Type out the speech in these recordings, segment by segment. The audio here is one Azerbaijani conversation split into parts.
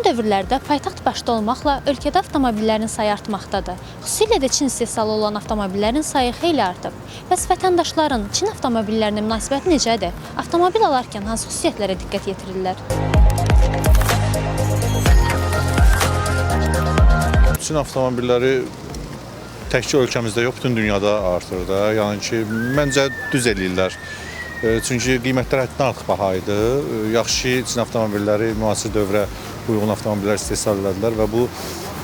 dövrlərdə paytaxt başda olmaqla ölkədə avtomobillərin sayı artmaqdadır. Xüsusilə də Çin istehsalı olan avtomobillərin sayı xeyli artıb. Bəs vətəndaşların Çin avtomobillərinə münasibəti necədir? Avtomobil alarkən hansı xüsusiyyətlərə diqqət yetirirlər? Çin avtomobilləri təkcə ölkəmizdə yox, bütün dünyada artır da. Yəni ki, məncə düz eləyirlər. Çünki qiymətlər həddindən artıq baha idi. Yaxşı ki, Çin avtomobilləri müasir dövrə uyğun avtomobillər istehsal edilər və bu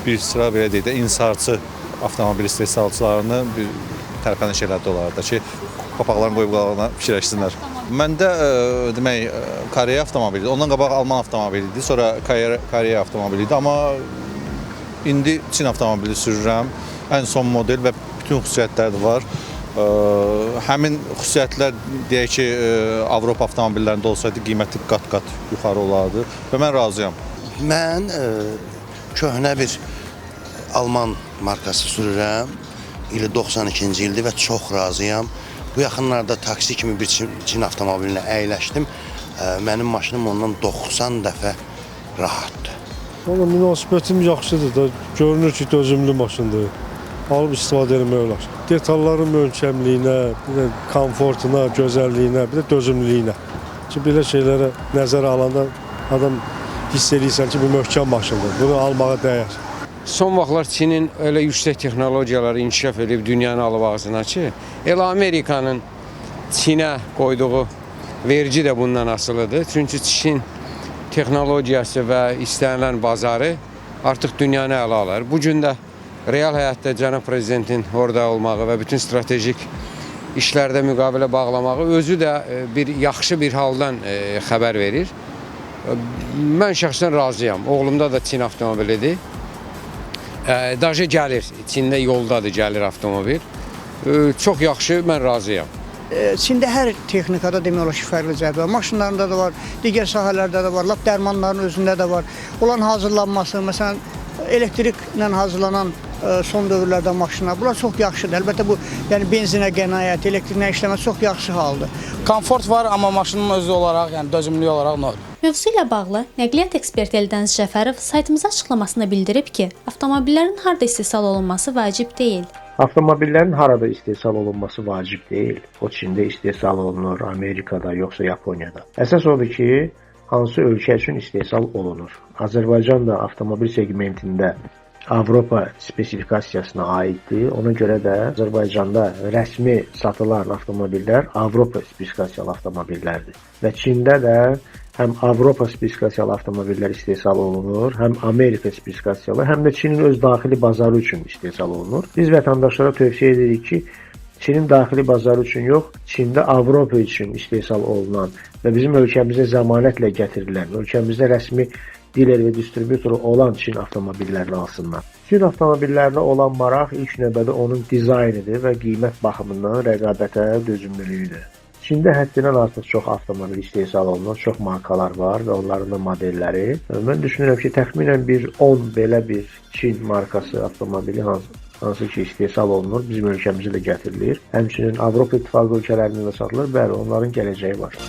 bir sıra belə deyək də inhisarçı avtomobil istehsalçılarını bir tərpəniş elədi onlarda ki, papaqlarını qoyub qalana fikirləşsinlər. Məndə demək Koreya avtomobili idi. Ondan qabaq Alman avtomobili idi, sonra Koreya avtomobili idi, amma indi Çin avtomobili sürürəm. Ən son model və bütün xüsusiyyətləri var. Həmin xüsusiyyətlər deyək ki, Avropa avtomobillərində olsaydı qiyməti qat-qat yuxarı olardı və mən razıyam. Mən köhnə bir Alman markası sürürəm. İli 92-ci ildir və çox razıyam. Bu yaxınlarda taksi kimi bir Çin avtomobilinə əyləşdim. Mənim maşınım ondan 90 dəfə rahatdır. Valla münasibətim yaxşıdır da, görünür ki, dözümlü maşındır. Alıb istifadə etmək olar. Detalların möhkəmliyinə, bir də komfortuna, gözəlliyinə, bir də dözümlülüyünə. Ki, belə şeylərə nəzərə alanda adam hiss edirsən ki, bu möhkəm maşındır. Bunu almağa dəyər. Son vaxtlar Çinin öyle yüksək texnologiyaları inkişaf edib dünyanı alıb ağzına ki, elə Amerikanın Çinə qoyduğu vergi də bundan asılıdır. Çünki Çin texnologiyası və istənilən bazarı artıq dünyanı ələ alır. Bu gün də real həyatda cənab prezidentin orada olmağı və bütün stratejik işlərdə müqavilə bağlamağı özü də bir yaxşı bir haldan xəbər verir. Mən şəxsən razıyam. Oğlumda da Çin avtomobilidir. Daşı gəlir, Çində yoldadır, gəlir avtomobil. Çox yaxşı, mən razıyam. Çində hər texnikada demək olar ki, fərqli cəhət var. Maşınlarında da var, digər sahələrdə də var, lap dərmanların özündə də var. Olan hazırlanması, məsələn, elektriklə hazırlanan son dövrlərdə maşınlar, bunlar çox yaxşıdır. Əlbəttə bu, yəni benzinə qənaət, elektriklə işləmə çox yaxşı haldır. Komfort var, amma maşının özü olaraq, yəni dözümlülük olaraq normal. Mövzu ilə bağlı nəqliyyat eksperti Eldəniz Cəfərov saytımıza açıqlamasında bildirib ki, avtomobillərin harda istehsal olunması vacib deyil. Avtomobillərin harada istehsal olunması vacib deyil. O Çində istehsal olunur, Amerikada, yoxsa Yaponiyada. Əsas odur ki, hansı ölkə üçün istehsal olunur. Azərbaycan da avtomobil segmentində Avropa spesifikasiyasına aiddir. Ona görə də Azərbaycanda rəsmi satılan avtomobillər Avropa spesifikasiyalı avtomobillərdir. Və Çində də həm Avropa spesifikasiyalı avtomobillər istehsal olunur, həm Amerika spesifikasiyalı, həm də Çinin öz daxili bazarı üçün istehsal olunur. Biz vətəndaşlara tövsiyə edirik ki, Çinin daxili bazarı üçün yox, Çində Avropa üçün istehsal olunan və bizim ölkəmizə zəmanətlə gətirilən, ölkəmizdə rəsmi diler və distribütoru olan Çin avtomobillərini alsınlar. Çin avtomobillərinə olan maraq ilk növbədə onun dizaynidir və qiymət baxımından rəqabətə dözümlülüyüdür. Çində həddindən artıq çox avtomobil istehsal olunan çox markalar var və onların da modelləri. Mən düşünürəm ki, təxminən bir 10 belə bir Çin markası avtomobili hansı ki istehsal olunur, bizim ölkəmizə də gətirilir. Həmçinin Avropa İttifaqı ölkələrində də satılır, bəli, onların gələcəyi var.